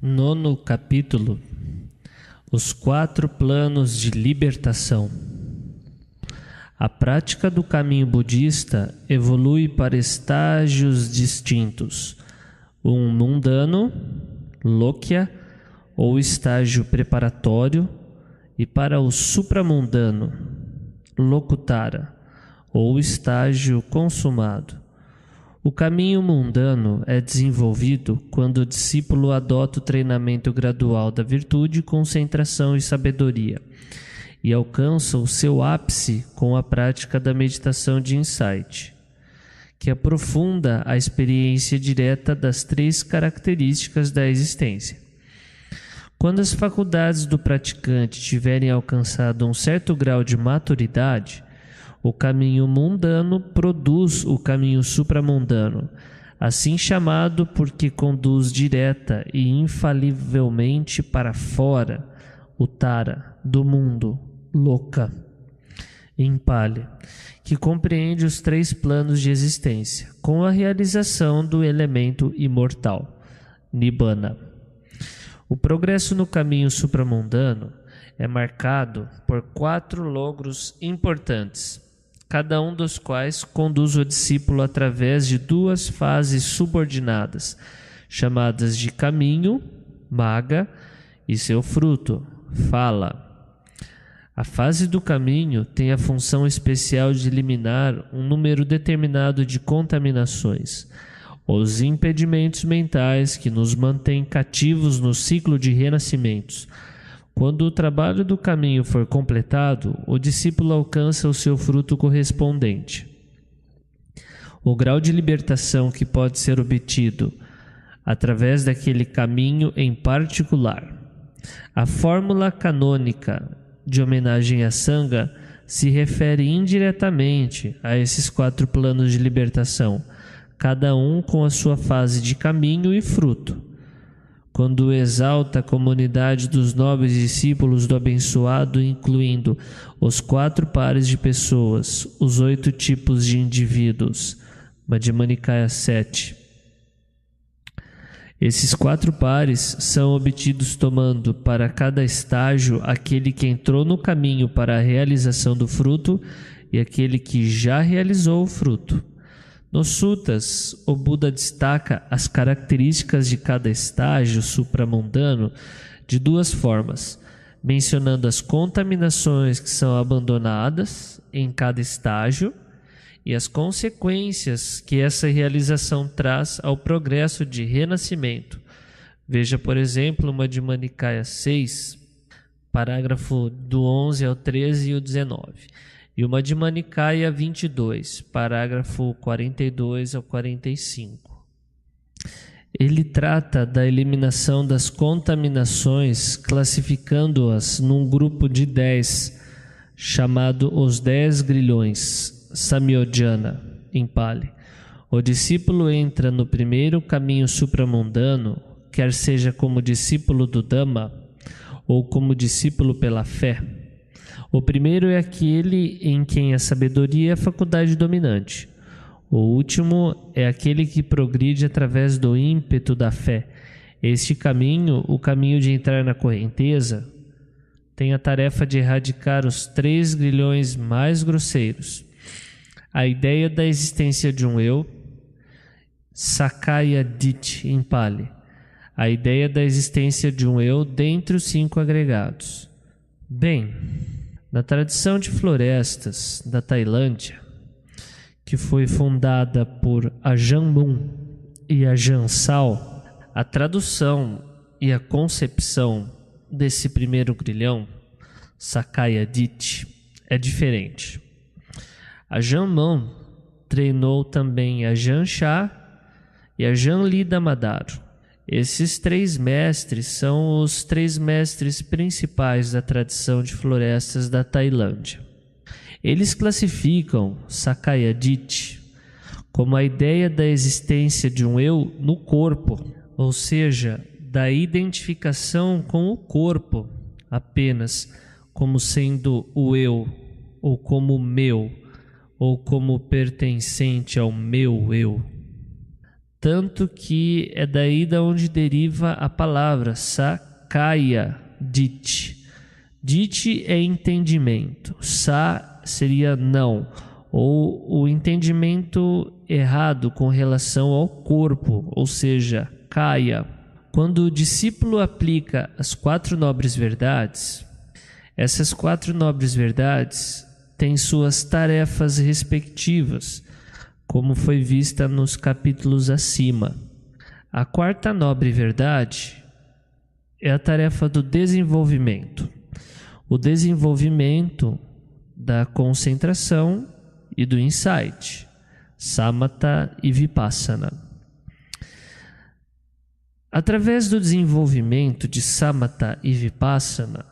Nono capítulo: Os 4 planos de libertação. A prática do caminho budista evolui para estágios distintos: um mundano, Lokya, ou estágio preparatório, e para o supramundano, Lokuttara, ou estágio consumado. O caminho mundano é desenvolvido quando o discípulo adota o treinamento gradual da virtude, concentração e sabedoria, e alcança o seu ápice com a prática da meditação de insight, que aprofunda a experiência direta das 3 características da existência. Quando as faculdades do praticante tiverem alcançado um certo grau de maturidade, o caminho mundano produz o caminho supramundano, assim chamado porque conduz direta e infalivelmente para fora, o Tara, do mundo, Loka, em Pali, que compreende os 3 planos de existência, com a realização do elemento imortal, Nibbana. O progresso no caminho supramundano é marcado por 4 logros importantes, cada um dos quais conduz o discípulo através de 2 fases subordinadas, chamadas de caminho, Magga, e seu fruto, Phala. A fase do caminho tem a função especial de eliminar um número determinado de contaminações, os impedimentos mentais que nos mantêm cativos no ciclo de renascimentos. Quando o trabalho do caminho for completado, o discípulo alcança o seu fruto correspondente. O grau de libertação que pode ser obtido através daquele caminho em particular. A fórmula canônica de homenagem a Sangha se refere indiretamente a esses 4 planos de libertação, cada um com a sua fase de caminho e fruto. Quando exalta a comunidade dos nobres discípulos do abençoado, incluindo os 4 pares de pessoas, os 8 tipos de indivíduos, Madhyama Nikaya 7. Esses 4 pares são obtidos tomando para cada estágio aquele que entrou no caminho para a realização do fruto e aquele que já realizou o fruto. Nos suttas, o Buda destaca as características de cada estágio supramundano de 2 formas, mencionando as contaminações que são abandonadas em cada estágio e as consequências que essa realização traz ao progresso de renascimento. Veja, por exemplo, o Madhyama Nikaya 6, parágrafo do 11 ao 13 e o 19. E o Madhyama Nikaya 22, parágrafo 42 ao 45. Ele trata da eliminação das contaminações, classificando-as num grupo de 10, chamado os 10 grilhões, Samyojana, em Pali. O discípulo entra no primeiro caminho supramundano, quer seja como discípulo do Dhamma ou como discípulo pela fé. O primeiro é aquele em quem a sabedoria é a faculdade dominante. O último é aquele que progride através do ímpeto da fé. Este caminho, o caminho de entrar na correnteza, tem a tarefa de erradicar os 3 grilhões mais grosseiros. A ideia da existência de um eu, Sakaya Ditti, em Pali. A ideia da existência de um eu dentre os 5 agregados. Bem, na tradição de florestas da Tailândia, que foi fundada por Ajahn Mun e Ajahn Sal, a tradução e a concepção desse primeiro grilhão, Sakaya Ditti, é diferente. Ajahn Mun treinou também Ajahn Chah e Ajahn Lida Madaro. Esses 3 mestres são os 3 mestres principais da tradição de florestas da Tailândia. Eles classificam Sakaya Ditti como a ideia da existência de um eu no corpo, ou seja, da identificação com o corpo apenas como sendo o eu, ou como meu, ou como pertencente ao meu eu. tanto que é daí da onde deriva a palavra Sakaya Ditti. Ditti é entendimento, Sa seria não, ou o entendimento errado com relação ao corpo, ou seja, Kaya. Quando o discípulo aplica as 4 nobres verdades, essas 4 nobres verdades têm suas tarefas respectivas, como foi vista nos capítulos acima. A 4ª nobre verdade é a tarefa do desenvolvimento. O desenvolvimento da concentração e do insight, samatha e vipassana. Através do desenvolvimento de samatha e vipassana,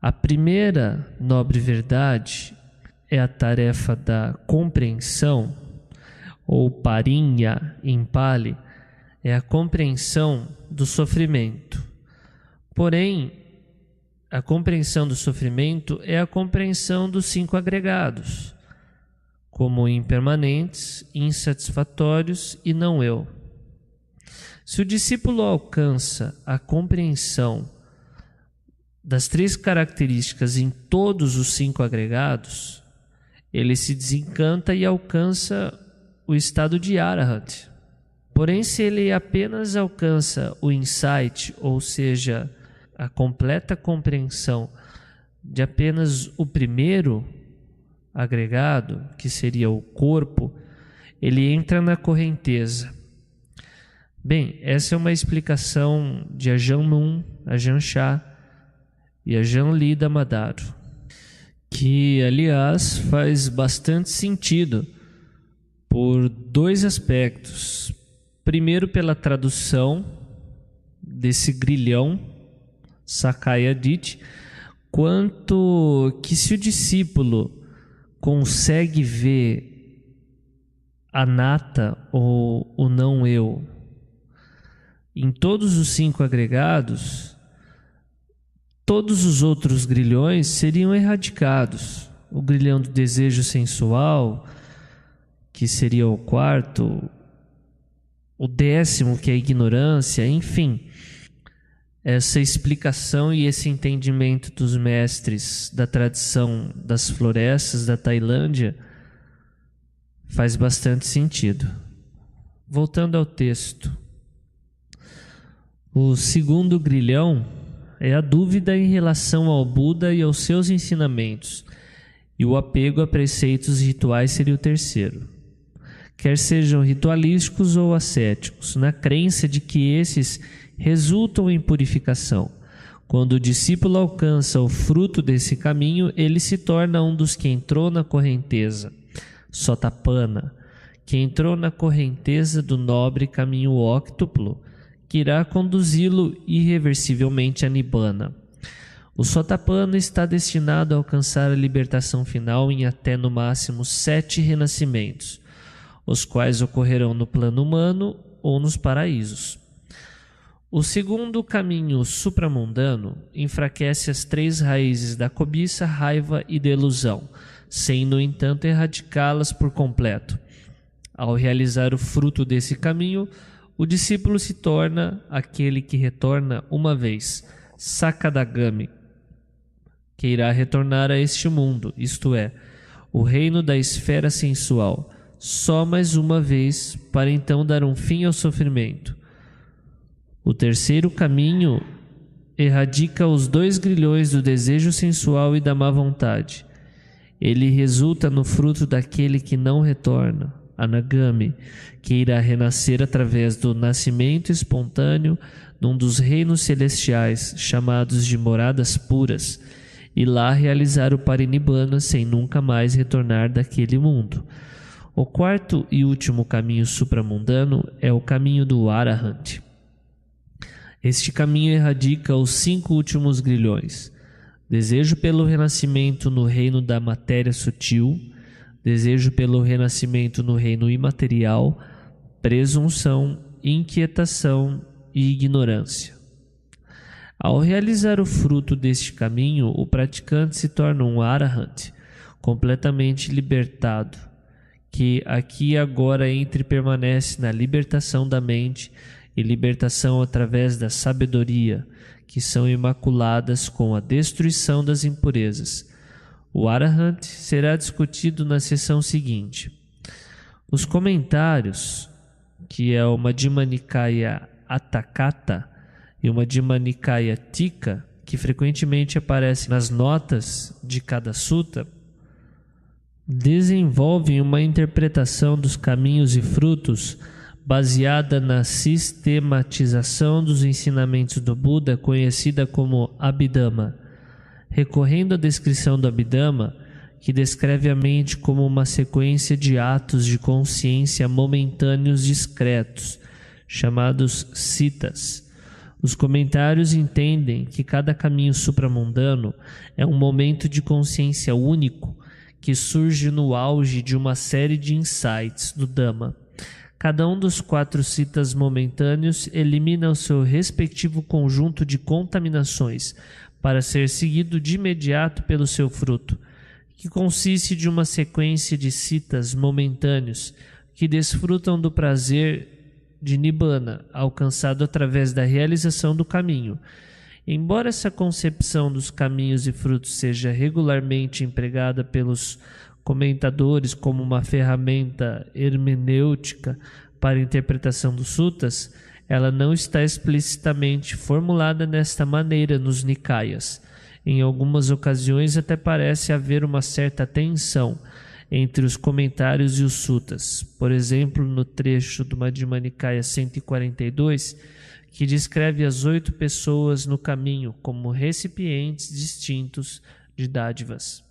a primeira nobre verdade é a tarefa da compreensão, ou parinya em Pali, é a compreensão do sofrimento. Porém, a compreensão do sofrimento é a compreensão dos 5 agregados, como impermanentes, insatisfatórios e não eu. Se o discípulo alcança a compreensão das 3 características em todos os 5 agregados, ele se desencanta e alcança o estado de Arahant. Porém, se ele apenas alcança o insight, ou seja, a completa compreensão de apenas o primeiro agregado, que seria o corpo, ele entra na correnteza. Bem, essa é uma explicação de Ajahn Mun, Ajahn Chah e Ajahn Lee Damodaro, que, aliás, faz bastante sentido por 2 aspectos. Primeiro, pela tradução desse grilhão, Sakaya Ditti, quanto que se o discípulo consegue ver anatta ou o não eu em todos os 5 agregados, todos os outros grilhões seriam erradicados. O grilhão do desejo sensual, que seria o 4º, o 10º, que é a ignorância, enfim. Essa explicação e esse entendimento dos mestres da tradição das florestas da Tailândia faz bastante sentido. Voltando ao texto. O 2º grilhão é a dúvida em relação ao Buda e aos seus ensinamentos, e o apego a preceitos rituais seria o 3º. Quer sejam ritualísticos ou ascéticos, na crença de que esses resultam em purificação. Quando o discípulo alcança o fruto desse caminho, ele se torna um dos que entrou na correnteza, Sotapanna, que entrou na correnteza do nobre caminho óctuplo, que irá conduzi-lo irreversivelmente a Nibbana. O Sotapanna está destinado a alcançar a libertação final em até no máximo 7 renascimentos, os quais ocorrerão no plano humano ou nos paraísos. O 2º caminho supramundano enfraquece as 3 raízes da cobiça, raiva e delusão, sem, no entanto, erradicá-las por completo. Ao realizar o fruto desse caminho, o discípulo se torna aquele que retorna uma vez, Sakadagami, que irá retornar a este mundo, isto é, o reino da esfera sensual, só mais uma vez, para então dar um fim ao sofrimento. O 3º caminho erradica os 2 grilhões do desejo sensual e da má vontade. Ele resulta no fruto daquele que não retorna, Anagami, que irá renascer através do nascimento espontâneo num dos reinos celestiais, chamados de moradas puras, e lá realizar o Parinibbana sem nunca mais retornar daquele mundo. O 4º e último caminho supramundano é o caminho do Arahant. Este caminho erradica os 5 últimos grilhões: desejo pelo renascimento no reino da matéria sutil, desejo pelo renascimento no reino imaterial, presunção, inquietação e ignorância. Ao realizar o fruto deste caminho, o praticante se torna um Arahant, completamente libertado, que aqui e agora entra e permanece na libertação da mente e libertação através da sabedoria, que são imaculadas com a destruição das impurezas. O Arahant será discutido na sessão seguinte. Os comentários, que é uma Madhyama Nikaya Atthakatha e uma Madhyama Nikaya Tika, que frequentemente aparecem nas notas de cada sutta, desenvolvem uma interpretação dos caminhos e frutos baseada na sistematização dos ensinamentos do Buda, conhecida como Abhidhamma. Recorrendo à descrição do Abhidhamma, que descreve a mente como uma sequência de atos de consciência momentâneos discretos, chamados citas. Os comentários entendem que cada caminho supramundano é um momento de consciência único que surge no auge de uma série de insights do Dhamma. Cada um dos 4 citas momentâneos elimina o seu respectivo conjunto de contaminações para ser seguido de imediato pelo seu fruto, que consiste de uma sequência de citas momentâneos que desfrutam do prazer de Nibbana, alcançado através da realização do caminho. Embora essa concepção dos caminhos e frutos seja regularmente empregada pelos comentadores como uma ferramenta hermenêutica para a interpretação dos suttas, ela não está explicitamente formulada desta maneira nos Nikayas. Em algumas ocasiões até parece haver uma certa tensão entre os comentários e os suttas. Por exemplo, no trecho do Madhyama Nikaya 142, que descreve as 8 pessoas no caminho como recipientes distintos de dádivas.